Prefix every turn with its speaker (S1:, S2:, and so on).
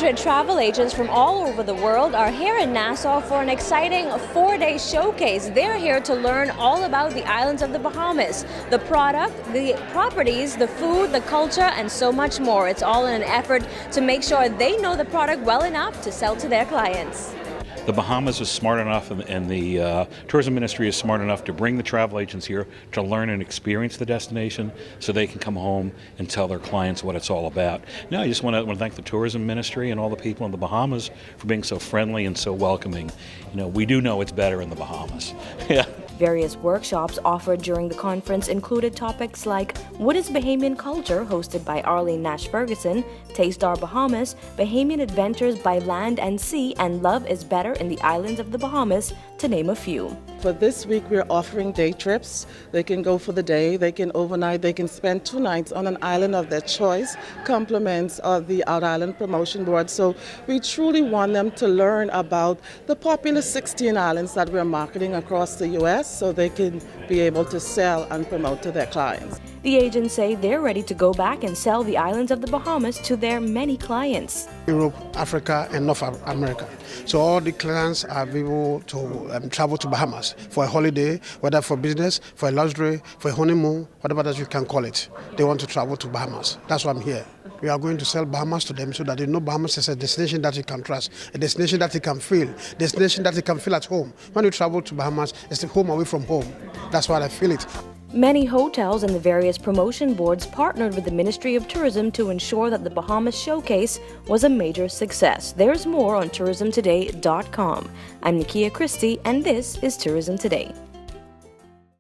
S1: 100 travel agents from all over the world are here in Nassau for an exciting 4-day showcase. They're here to learn all about the islands of the Bahamas, the product, the properties, the food, the culture, and so much more. It's all in an effort to make sure they know the product well enough to sell to their clients.
S2: The Bahamas is smart enough, and the tourism ministry is smart enough to bring the travel agents here to learn and experience the destination so they can come home and tell their clients what it's all about. Now, I just want to thank the tourism ministry and all the people in the Bahamas for being so friendly and so welcoming. You know, we do know it's better in the Bahamas. Yeah.
S1: Various workshops offered during the conference included topics like What is Bahamian Culture, hosted by Arlene Nash Ferguson, Taste Our Bahamas, Bahamian Adventures by Land and Sea, and Love is Better in the Islands of the Bahamas, to name a few.
S3: For this week, we're offering day trips. They can go for the day, they can overnight, they can spend 2 nights on an island of their choice, compliments of the Out Island Promotion Board. So we truly want them to learn about the popular 16 islands that we're marketing across the U.S. so they can be able to sell and promote to their clients.
S1: The agents say they're ready to go back and sell the islands of the Bahamas to their many clients.
S4: Europe, Africa, and North America. So all the clients are able to travel to Bahamas for a holiday, whether for business, for a luxury, for a honeymoon, whatever that you can call it. They want to travel to Bahamas. That's why I'm here. We are going to sell Bahamas to them so that they know Bahamas is a destination that you can trust, a destination that you can feel, a destination that you can feel at home. When you travel to Bahamas, it's the home away from home. That's why I feel it.
S1: Many hotels and the various promotion boards partnered with the Ministry of Tourism to ensure that the Bahamas Showcase was a major success. There's more on tourismtoday.com. I'm Nikia Christie, and this is Tourism Today.